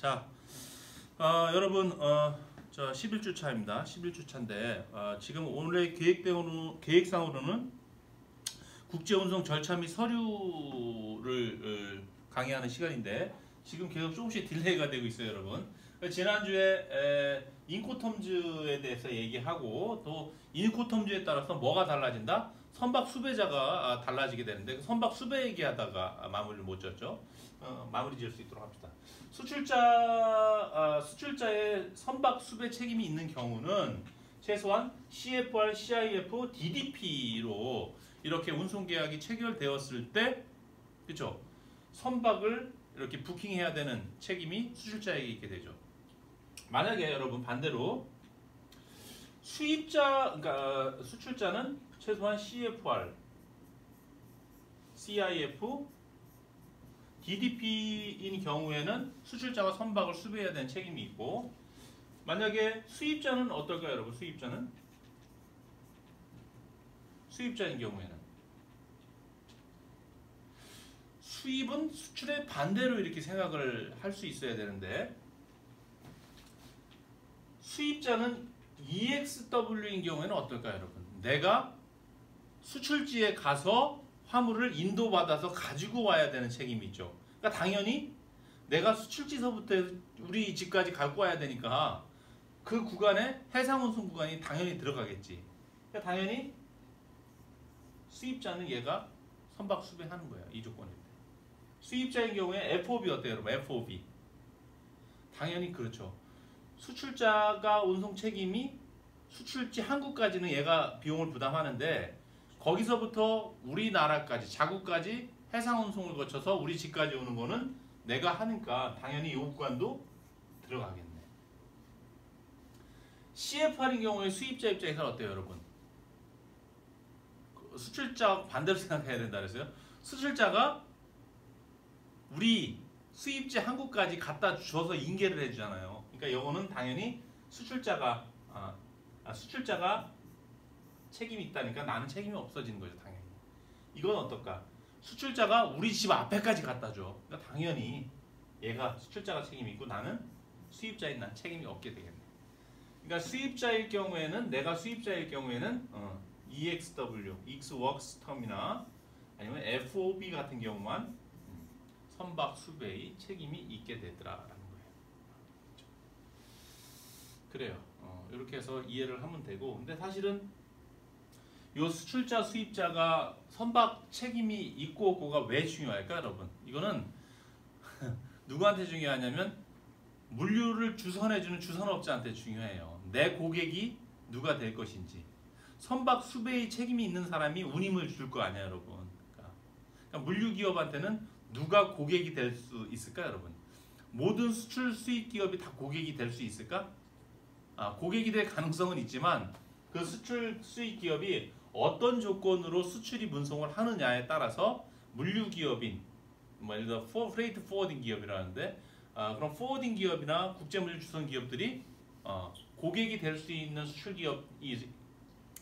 자, 여러분, 저 11주 차입니다. 11주 차인데, 지금 오늘의 계획상으로는 국제운송 절차 및 서류를 강의하는 시간인데, 지금 계속 조금씩 딜레이가 되고 있어요, 여러분. 지난주에 인코텀즈에 대해서 얘기하고, 또 인코텀즈에 따라서 뭐가 달라진다? 선박 수배자가 달라지게 되는데, 그 선박 수배 얘기하다가 마무리를 못 졌죠. 마무리 지을 수 있도록 합시다. 수출자의 선박 수배 책임이 있는 경우는 최소한 CFR, CIF, DDP로 이렇게 운송계약이 체결되었을 때, 그렇죠? 선박을 이렇게 부킹해야 되는 책임이 수출자에게 있게 되죠. 만약에 여러분 반대로 그러니까 수출자는 최소한 CFR, CIF, DDP인 경우에는 수출자가 선박을 수배해야 되는 책임이 있고, 만약에 수입자는 어떨까요, 여러분? 수입자인 경우에는 수입은 수출의 반대로 이렇게 생각을 할 수 있어야 되는데, 수입자는 EXW인 경우에는 어떨까요, 여러분? 내가 수출지에 가서 화물을 인도받아서 가지고 와야 되는 책임이 있죠. 그러니까 당연히 내가 수출지서부터 우리 집까지 갖고 와야 되니까 그 구간에 해상운송 구간이 당연히 들어가겠지. 그러니까 당연히 수입자는 얘가 선박 수배하는 거야, 이 조건일 때. 수입자인 경우에 FOB 어때요, 여러분? FOB 당연히 그렇죠. 수출자가 운송 책임이 수출지 한국까지는 얘가 비용을 부담하는데, 거기서부터 우리나라까지 자국까지 해상운송을 거쳐서 우리 집까지 오는 거는 내가 하니까 당연히 이 구간도 들어가겠네. CFR인 경우에 수입자 입장에서는 어때요, 여러분? 수출자 반대로 생각해야 된다 그랬어요. 수출자가 우리 수입지 한국까지 갖다 줘서 인계를 해주잖아요. 그러니까 이거는 당연히 수출자가 책임이 있다니까 나는 책임이 없어지는 거죠, 당연히. 이건 어떨까? 수출자가 우리 집 앞에까지 갖다 줘. 그러니까 당연히 얘가 수출자가 책임이 있고 나는 수입자인 난 책임이 없게 되겠네. 그러니까 내가 수입자일 경우에는 EXW, Xworks 텀이나 아니면 FOB 같은 경우만 선박 수배의 책임이 있게 되더라라는 거예요. 그래요. 이렇게 해서 이해를 하면 되고, 근데 사실은 요 수출자, 수입자가 선박 책임이 있고 없고가 왜 중요할까, 여러분? 이거는 누구한테 중요하냐면 물류를 주선해주는 주선업자한테 중요해요. 내 고객이 누가 될 것인지. 선박 수배의 책임이 있는 사람이 운임을 줄 거 아니야, 여러분. 그러니까 물류기업한테는 누가 고객이 될 수 있을까, 여러분? 모든 수출 수입 기업이 다 고객이 될 수 있을까? 고객이 될 가능성은 있지만 그 수출 수입 기업이 어떤 조건으로 수출이 운송을 하느냐에 따라서 물류기업인, 예를 들어 프레이트 포워딩 기업이라는데, 그럼 포워딩 기업이나 국제물류 주선 기업들이 고객이 될 수 있는 수출 기업이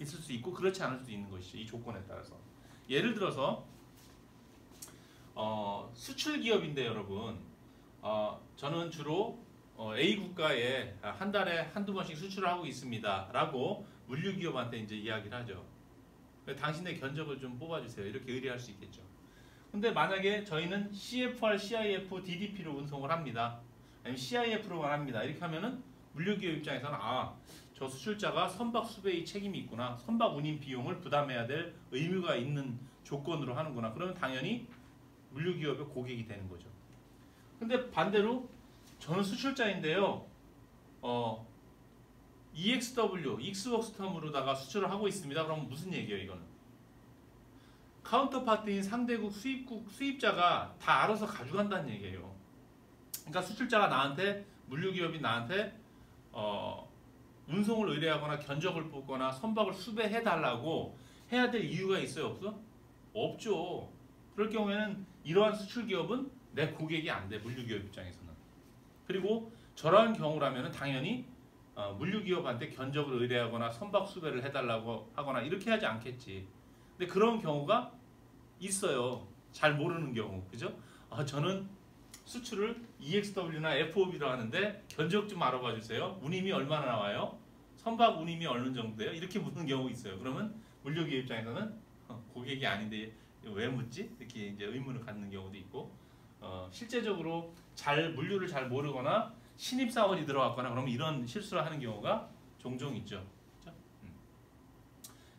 있을 수 있고 그렇지 않을 수도 있는 것이죠, 이 조건에 따라서. 예를 들어서 수출 기업인데 여러분, 저는 주로 A 국가에 한 달에 한두 번씩 수출을 하고 있습니다 라고 물류기업한테 이제 이야기를 하죠. 당신의 견적을 좀 뽑아주세요, 이렇게 의뢰할 수 있겠죠. 근데 만약에 저희는 CFR, CIF, DDP로 운송을 합니다, 아니면 CIF로만 합니다, 이렇게 하면은 물류기업 입장에서는 저 수출자가 선박 수배의 책임이 있구나, 선박 운임 비용을 부담해야 될 의무가 있는 조건으로 하는구나, 그러면 당연히 물류기업의 고객이 되는 거죠. 근데 반대로 저는 수출자인데요, EXW, Xworks 텀으로다가 수출을 하고 있습니다. 그러면 무슨 얘기예요, 이거는? 카운터파트인 상대국 수입자가 다 알아서 가져간다는 얘기예요. 그러니까 수출자가 나한테, 물류기업이 나한테 운송을 의뢰하거나 견적을 뽑거나 선박을 수배해달라고 해야 될 이유가 있어요, 없어? 없죠. 그럴 경우에는 이러한 수출기업은 내 고객이 안 돼, 물류기업 입장에서는. 그리고 저러한 경우라면 당연히 물류기업한테 견적을 의뢰하거나 선박 수배를 해달라고 하거나 이렇게 하지 않겠지. 근데 그런 경우가 있어요, 잘 모르는 경우, 그죠? 저는 수출을 EXW나 FOB로 하는데 견적 좀 알아봐 주세요. 운임이 얼마나 나와요? 선박 운임이 어느 정도예요? 이렇게 묻는 경우가 있어요. 그러면 물류기업 입장에서는 고객이 아닌데 왜 묻지? 이렇게 이제 의문을 갖는 경우도 있고, 실제적으로 물류를 잘 모르거나 신입 사원이 들어왔거나 그러면 이런 실수를 하는 경우가 종종 있죠. 그렇죠?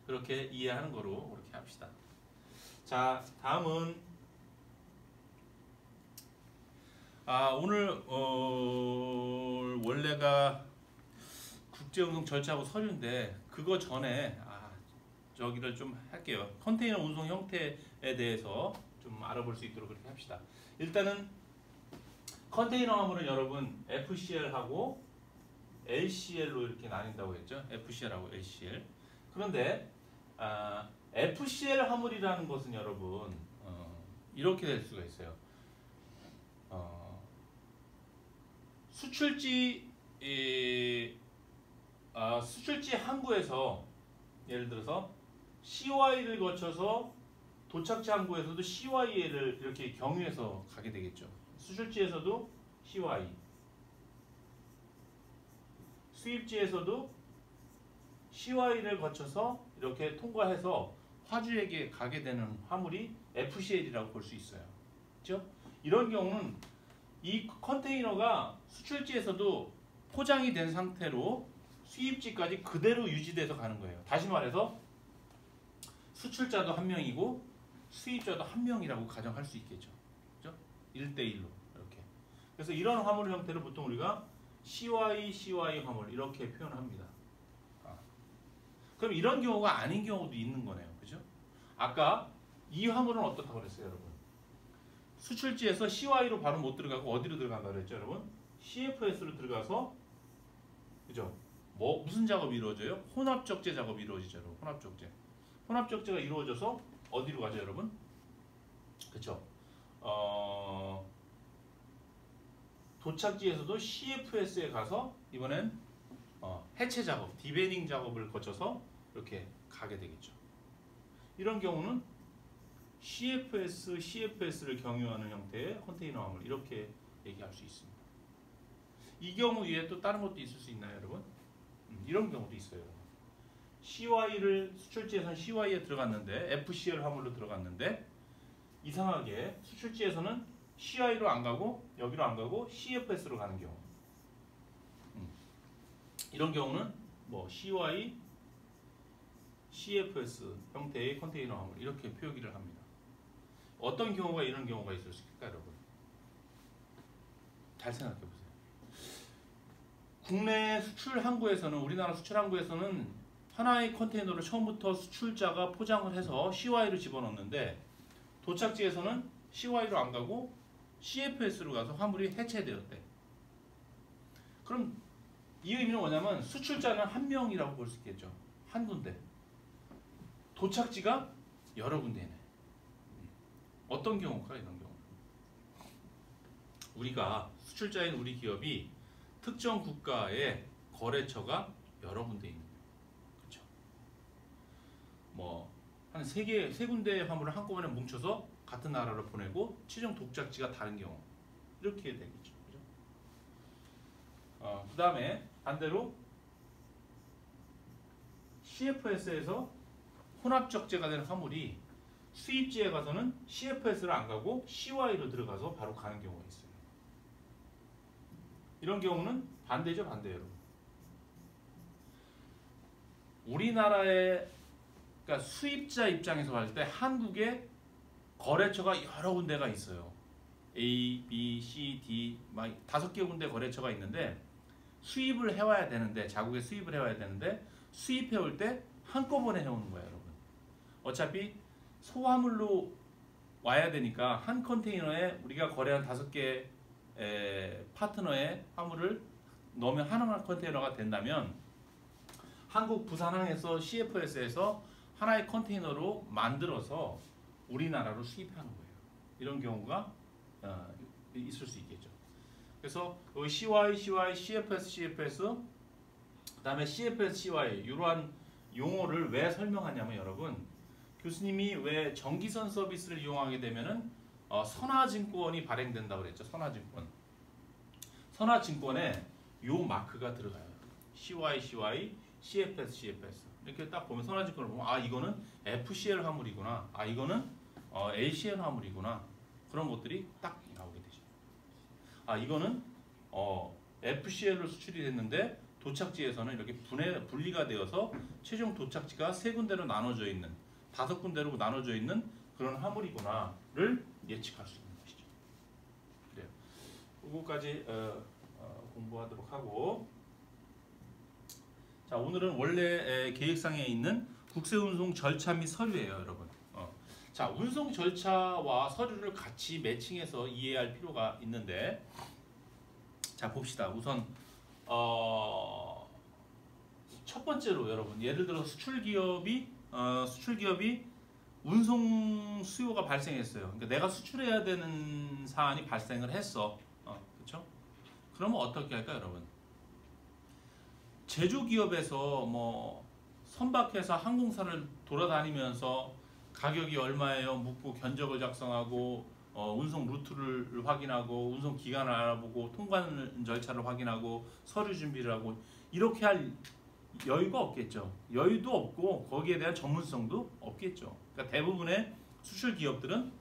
그렇게 이해하는 거로 그렇게 합시다. 자, 다음은 오늘 원래가 국제운송 절차하고 서류인데 그거 전에 저기를 좀 할게요. 컨테이너 운송 형태에 대해서 좀 알아볼 수 있도록 그렇게 합시다. 일단은 컨테이너 화물은 여러분 FCL하고 LCL로 이렇게 나뉜다고 했죠. FCL하고 LCL. 그런데 FCL 화물이라는 것은 여러분 이렇게 될 수가 있어요. 수출지 항구에서 예를 들어서 CY를 거쳐서 도착지 항구에서도 CY를 이렇게 경유해서 가게 되겠죠. 수출지에서도 CY, 수입지에서도 CY를 거쳐서 이렇게 통과해서 화주에게 가게 되는 화물이 FCL이라고 볼 수 있어요. 그렇죠? 이런 경우는 이 컨테이너가 수출지에서도 포장이 된 상태로 수입지까지 그대로 유지돼서 가는 거예요. 다시 말해서 수출자도 한 명이고 수입자도 한 명이라고 가정할 수 있겠죠. 그렇죠? 1대1로 이렇게. 그래서 이런 화물 형태를 보통 우리가 CY 화물 이렇게 표현합니다. 그럼 이런 경우가 아닌 경우도 있는 거네요. 그죠? 아까 이 화물은 어떻다고 그랬어요, 여러분? 수출지에서 CY로 바로 못 들어가고 어디로 들어간다고 그랬죠, 여러분? CFS로 들어가서, 그죠? 무슨 작업이 이루어져요? 혼합적재 작업이 이루어지죠, 여러분. 혼합적재. 혼합적재가 이루어져서 어디로 가죠, 여러분? 그쵸? 도착지에서도 CFS에 가서 이번엔 해체 작업, 디베닝 작업을 거쳐서 이렇게 가게 되겠죠. 이런 경우는 CFS를 경유하는 형태의 컨테이너 화물 이렇게 얘기할 수 있습니다. 이 경우 외에 또 다른 것도 있을 수 있나요, 여러분? 이런 경우도 있어요. CY를 수출지에서는 CY에 들어갔는데 FCL 화물로 들어갔는데 이상하게 수출지에서는 CY로 안 가고 여기로 안 가고 CFS로 가는 경우. 이런 경우는 뭐 CY, CFS 형태의 컨테이너 화물 이렇게 표기를 합니다. 어떤 경우가 이런 경우가 있을 수 있을까요, 여러분? 잘 생각해 보세요. 국내 수출 항구에서는 우리나라 수출 항구에서는 하나의 컨테이너를 처음부터 수출자가 포장을 해서 CY로 집어넣는데 도착지에서는 CY로 안 가고 CFS로 가서 화물이 해체되었대. 그럼 이 의미는 뭐냐면 수출자는 한 명이라고 볼 수 있겠죠. 한 군데. 도착지가 여러 군데네. 어떤 경우일까 이런 경우? 우리가 수출자인 우리 기업이 특정 국가의 거래처가 여러 군데 있는 거예요. 그렇죠? 뭐 한 세 군데의 화물을 한꺼번에 뭉쳐서 같은 나라로 보내고 최종 도착지가 다른 경우 이렇게 되겠죠. 그죠? 그 다음에 반대로 CFS에서 혼합적재가 되는 화물이 수입지에 가서는 CFS를 안 가고 CY로 들어가서 바로 가는 경우가 있어요. 이런 경우는 반대죠, 반대예요. 우리나라의 그러니까 수입자 입장에서 봤을 때 한국에 거래처가 여러 군데가 있어요. A, B, C, D 막 5개 군데 거래처가 있는데 수입을 해와야 되는데 자국에 수입을 해와야 되는데 수입해 올 때 한꺼번에 해오는 거예요, 여러분. 어차피 소화물로 와야 되니까 한 컨테이너에 우리가 거래한 5개 파트너의 화물을 넣으면 하나의 컨테이너가 된다면 한국 부산항에서 CFS에서 하나의 컨테이너로 만들어서 우리나라로 수입하는 거예요. 이런 경우가 있을 수 있겠죠. 그래서 CY, CFS, 그 다음에 CFS, CY 이러한 용어를 왜 설명하냐면 여러분 교수님이 왜 전기선 서비스를 이용하게 되면은 선화증권이 발행된다고 그랬죠. 선화증권. 선화증권에 요 마크가 들어가요. CYCY, CFS, CFS. 이렇게 딱 보면 선화증권을 보면 아 이거는 FCL 화물이구나. 아 이거는 LCL 화물이구나. 그런 것들이 딱 나오게 되죠. 아 이거는 FCL로 수출이 됐는데 도착지에서는 이렇게 분리가 되어서 최종 도착지가 세 군데로 나눠져 있는 5군데로 나눠져 있는 그런 화물이구나를 예측할 수 있는 것이죠. 그래요. 그거까지 공부하도록 하고 자 오늘은 원래 계획상에 있는 국세운송 절차 및 서류예요, 여러분. 자 운송 절차와 서류를 같이 매칭해서 이해할 필요가 있는데 자 봅시다. 우선 첫 번째로 여러분 예를 들어 수출기업이 운송 수요가 발생했어요. 그러니까 내가 수출해야 되는 사안이 발생을 했어. 그렇죠? 그러면 어떻게 할까요, 여러분? 제조기업에서 뭐 선박회사 항공사를 돌아다니면서 가격이 얼마예요? 묻고 견적을 작성하고 운송 루트를 확인하고 운송 기간을 알아보고 통관 절차를 확인하고 서류 준비를 하고 이렇게 할 여유가 없겠죠. 여유도 없고 거기에 대한 전문성도 없겠죠. 그러니까 대부분의 수출 기업들은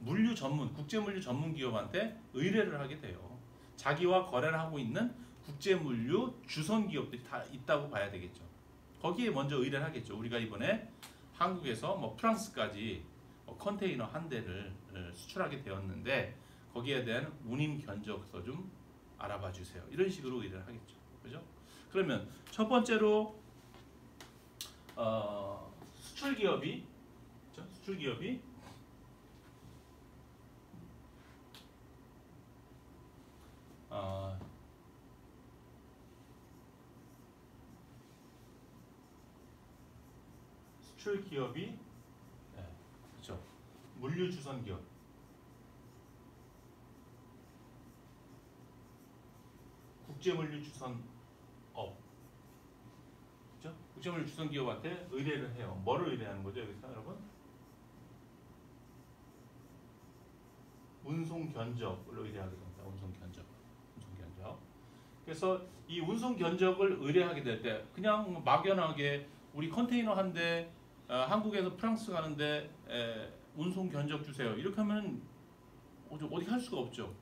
물류 전문, 국제물류 전문 기업한테 의뢰를 하게 돼요. 자기와 거래를 하고 있는 국제물류 주선 기업들이 다 있다고 봐야 되겠죠. 거기에 먼저 의뢰를 하겠죠. 우리가 이번에 한국에서 뭐 프랑스까지 컨테이너 한 대를 수출하게 되었는데 거기에 대한 운임 견적서 좀 알아봐 주세요. 이런 식으로 의뢰를 하겠죠. 그죠? 그러면 첫 번째로 수출기업이 그렇죠. 물류주선기업 국제물류주선업 그렇죠? 국제물류주선기업한테 의뢰를 해요. 뭐를 의뢰하는 거죠 여기서 여러분? 운송 견적을 의뢰하게 됩니다. 운송 견적. 그래서 이 운송 견적을 의뢰하게 될 때 그냥 막연하게 우리 컨테이너 한 대 한국에서 프랑스 가는데 운송 견적 주세요. 이렇게 하면 어디 할 수가 없죠.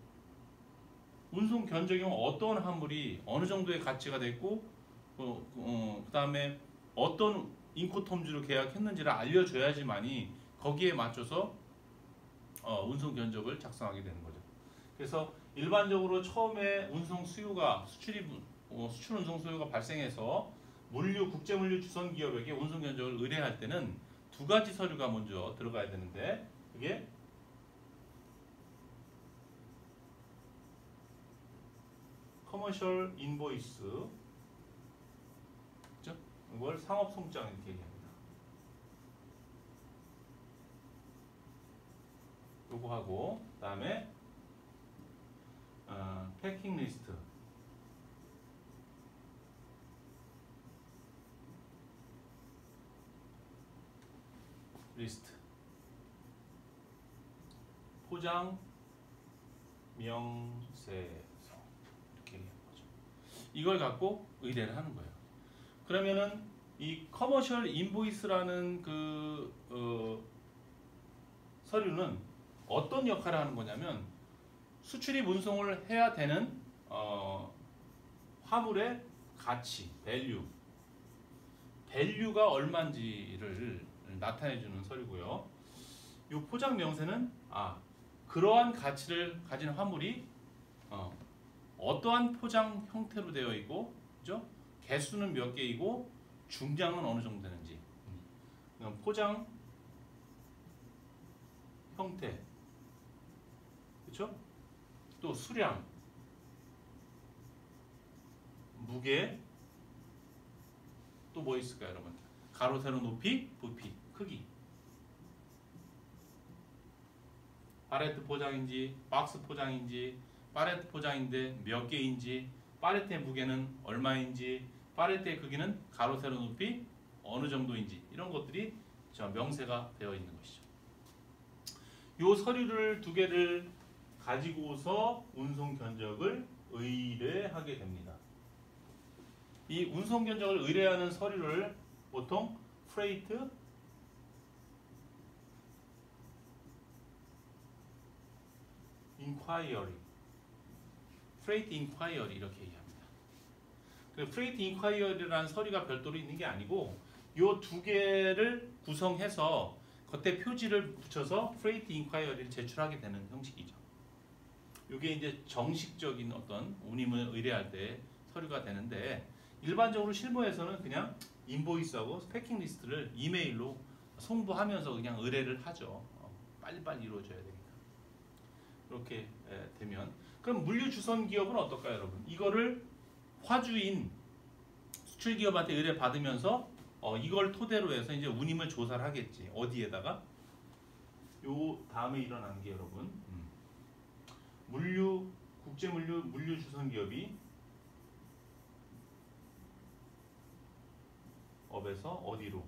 운송 견적이 어떤 화물이 어느 정도의 가치가 됐고 그다음에 어떤 인코텀즈로 계약했는지를 알려줘야지만이 거기에 맞춰서 운송 견적을 작성하게 되는 거죠. 그래서 일반적으로 처음에 운송 수요가 수출 운송 수요가 발생해서 국제물류 주선 기업에게 운송 견적을 의뢰할 때는 두 가지 서류가 먼저 들어가야 되는데 그게 커머셜 인보이스, 그렇죠? 이걸 상업 송장 이렇게 얘기합니다. 요거 하고 그다음에 패킹 리스트 포장 명세서 이렇게 얘기하는 거죠. 이걸 갖고 의뢰를 하는 거예요. 그러면은 이 커머셜 인보이스라는 서류는 어떤 역할을 하는 거냐면 수출입 운송을 해야 되는 화물의 가치, 밸류가 얼마인지를 나타내주는 서류고요. 이 포장 명세는 그러한 가치를 가진 화물이 어떠한 포장 형태로 되어 있고, 그죠? 개수는 몇 개이고 중량은 어느 정도 되는지. 포장 형태, 그렇죠? 또 수량, 무게, 또 뭐 있을까요, 여러분? 가로, 세로, 높이, 부피, 크기. 팔레트 포장인지, 박스 포장인지, 팔레트 포장인데 몇 개인지, 팔레트의 무게는 얼마인지, 팔레트의 크기는 가로, 세로, 높이 어느 정도인지 이런 것들이 명세가 되어 있는 것이죠. 요 서류를 두 개를 가지고서 운송 견적을 의뢰하게 됩니다. 이 운송 견적을 의뢰하는 서류를 보통 Freight Inquiry, Freight Inquiry 이렇게 얘기합니다. 그 Freight Inquiry라는 서류가 별도로 있는 게 아니고 요 두 개를 구성해서 겉에 표지를 붙여서 Freight Inquiry를 제출하게 되는 형식이죠. 이게 이제 정식적인 어떤 운임을 의뢰할 때 서류가 되는데 일반적으로 실무에서는 그냥 인보이스하고 패킹 리스트를 이메일로 송부하면서 그냥 의뢰를 하죠. 빨리빨리 이루어져야 되니까. 이렇게 되면 그럼 물류주선 기업은 어떨까요, 여러분? 이거를 화주인 수출 기업한테 의뢰 받으면서 이걸 토대로 해서 이제 운임을 조사를 하겠지. 어디에다가? 요 다음에 일어나는 게 여러분 물류주선 기업이 업에서 어디로?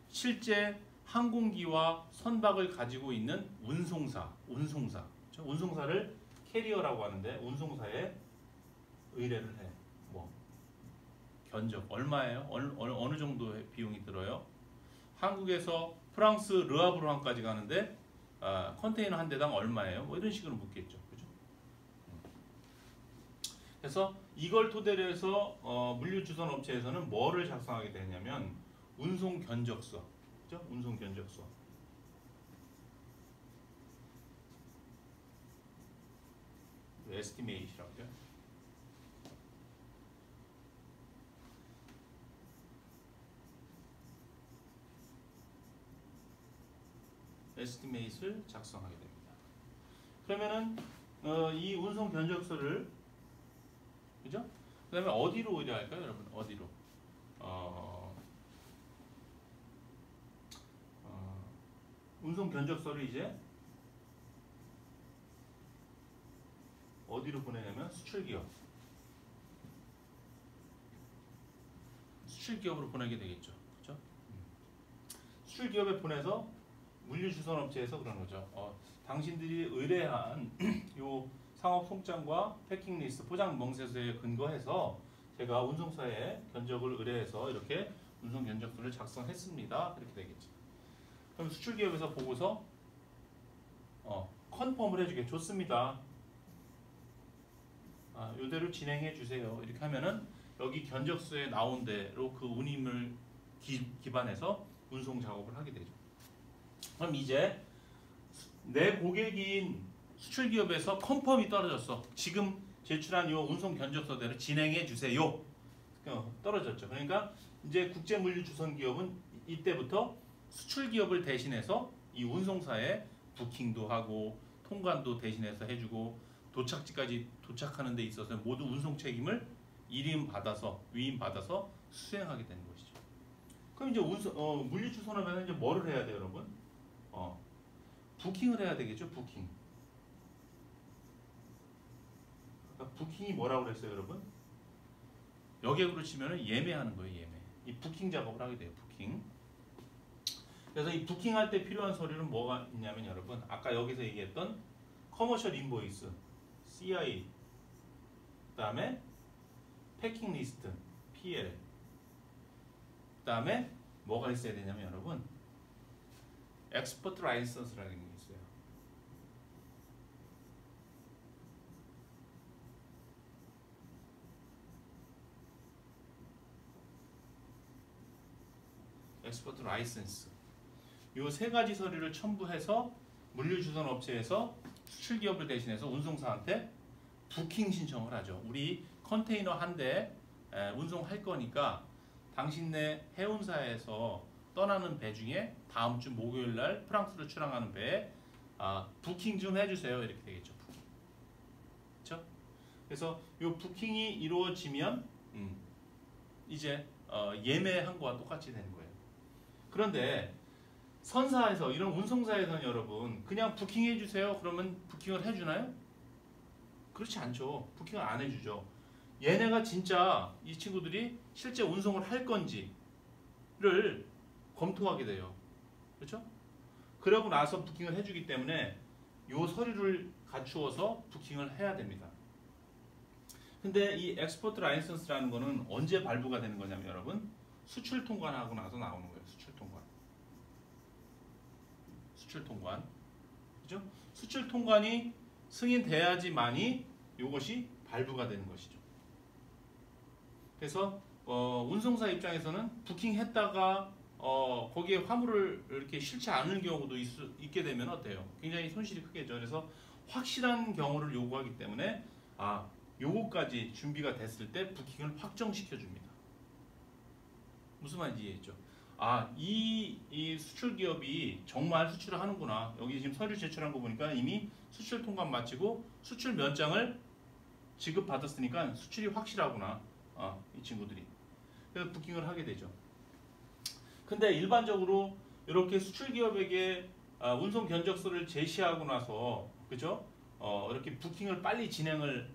실제 항공기와 선박을 가지고 있는 운송사. 운송사를 캐리어라고 하는데 운송사에 의뢰를 해. 뭐 견적 얼마예요? 어느 정도의 비용이 들어요? 한국에서 프랑스 르아브르항까지 가는데 컨테이너 한 대당 얼마예요? 뭐 이런 식으로 묻겠죠. 그죠? 그래서 이걸 토대로 해서 물류주선 업체에서는 뭐를 작성하게 되냐면 운송 견적서. 그죠? 운송 견적서. 에스티메이트라고요. 에스티메이트를 작성하게 됩니다. 그러면은 이 운송 견적서를 그죠? 그다음에 어디로 의뢰할까요, 여러분? 어디로? 운송 견적서를 이제 어디로 보내냐면 수출기업으로 보내게 되겠죠. 그렇죠? 수출기업에 보내서 물류주선업체에서 그런 거죠. 당신들이 의뢰한 요 상업 송장과 패킹 리스트, 포장 멍세서에 근거해서 제가 운송사에 견적을 의뢰해서 이렇게 운송 견적서를 작성했습니다. 이렇게 되겠지. 그럼 수출기업에서 보고서 컨펌을 해주게. 좋습니다. 이대로 진행해 주세요. 이렇게 하면은 여기 견적서에 나온 대로 그 운임을 기반해서 운송 작업을 하게 되죠. 그럼 이제 내 고객인 수출기업에서 컨펌이 떨어졌어. 지금 제출한 요 운송 견적서대로 진행해 주세요. 떨어졌죠. 그러니까 이제 국제물류주선기업은 이때부터 수출기업을 대신해서 이 운송사에 부킹도 하고 통관도 대신해서 해주고 도착지까지 도착하는 데 있어서 모두 운송 책임을 위임받아서 수행하게 되는 것이죠. 그럼 이제 물류주선업에는 이제 뭐를 해야 돼요, 여러분? 부킹을 해야 되겠죠, 부킹. 그러니까 부킹이 뭐라고 그랬어요, 여러분? 여객으로 치면은 예매하는 거예요, 예매. 이 부킹 작업을 하게 돼요, 부킹. 그래서 이 부킹할 때 필요한 서류는 뭐가 있냐면 여러분, 아까 여기서 얘기했던 커머셜 인보이스, CI, 그다음에 패킹 리스트, PL, 그다음에 뭐가 있어야 되냐면 여러분, 엑스포트 라이선스라는 게 있어요. 엑스포트 라이선스. 요 세 가지 서류를 첨부해서 물류주선 업체에서 수출기업을 대신해서 운송사한테 부킹 신청을 하죠. 우리 컨테이너 한 대 운송할 거니까 당신네 해운사에서 떠나는 배 중에 다음 주 목요일 날 프랑스로 출항하는 배에 부킹 좀 해주세요. 이렇게 되겠죠. 부킹. 그렇죠? 그래서 요 부킹이 이루어지면 이제 예매한 거와 똑같이 되는 거예요. 그런데 선사에서 이런 운송사에서는 여러분 그냥 부킹해 주세요. 그러면 부킹을 해주나요? 그렇지 않죠. 부킹을 안 해주죠. 얘네가 진짜 이 친구들이 실제 운송을 할 건지를 검토하게 돼요. 그렇죠? 그러고 나서 부킹을 해주기 때문에 요 서류를 갖추어서 부킹을 해야 됩니다. 근데 이 엑스포트 라이선스라는 거는 언제 발부가 되는 거냐면 여러분 수출 통관하고 나서 나오는 거예요. 수출 통관. 수출 통관. 그죠? 수출 통관이 승인돼야지만이 이것이 발부가 되는 것이죠. 그래서 운송사 입장에서는 부킹했다가 거기에 화물을 이렇게 실지 않는 경우도 있게 되면 어때요? 굉장히 손실이 크겠죠. 그래서 확실한 경우를 요구하기 때문에 요거까지 준비가 됐을 때 부킹을 확정시켜 줍니다. 무슨 말인지 이해했죠? 이 수출 기업이 정말 수출을 하는구나. 여기 지금 서류 제출한 거 보니까 이미 수출 통관 마치고 수출 면장을 지급받았으니까 수출이 확실하구나. 이 친구들이. 그래서 부킹을 하게 되죠. 근데 일반적으로 이렇게 수출 기업에게 운송 견적서를 제시하고 나서 그죠? 이렇게 부킹을 빨리 진행을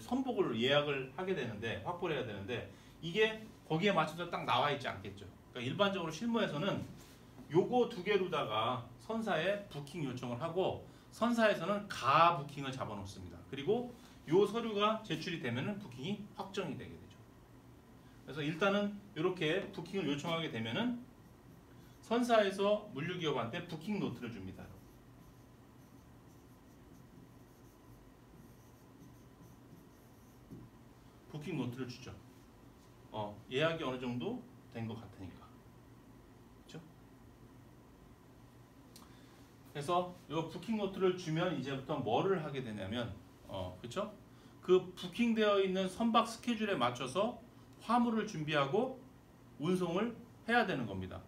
선복을 예약을 하게 되는데 확보를 해야 되는데 이게 거기에 맞춰서 딱 나와 있지 않겠죠. 그러니까 일반적으로 실무에서는 요거 두 개로다가 선사에 부킹 요청을 하고 선사에서는 가 부킹을 잡아 놓습니다. 그리고 요 서류가 제출이 되면은 부킹이 확정이 되게 되죠. 그래서 일단은 이렇게 부킹을 요청하게 되면은 선사에서 물류기업한테 부킹 노트를 줍니다. 부킹 노트를 주죠. 예약이 어느 정도 된 것 같으니까. 그렇죠? 그래서 이 부킹 노트를 주면 이제부터 뭐를 하게 되냐면, 그렇죠? 그 부킹되어 있는 선박 스케줄에 맞춰서 화물을 준비하고 운송을 해야 되는 겁니다.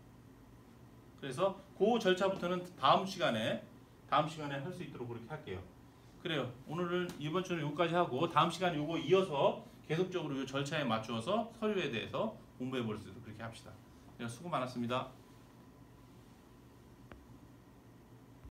그래서 그 절차부터는 다음 시간에 할 수 있도록 그렇게 할게요. 그래요. 오늘은 이번 주는 여기까지 하고 다음 시간에 요거 이어서 계속적으로 이 절차에 맞추어서 서류에 대해서 공부해 볼 수 있도록 그렇게 합시다. 수고 많았습니다.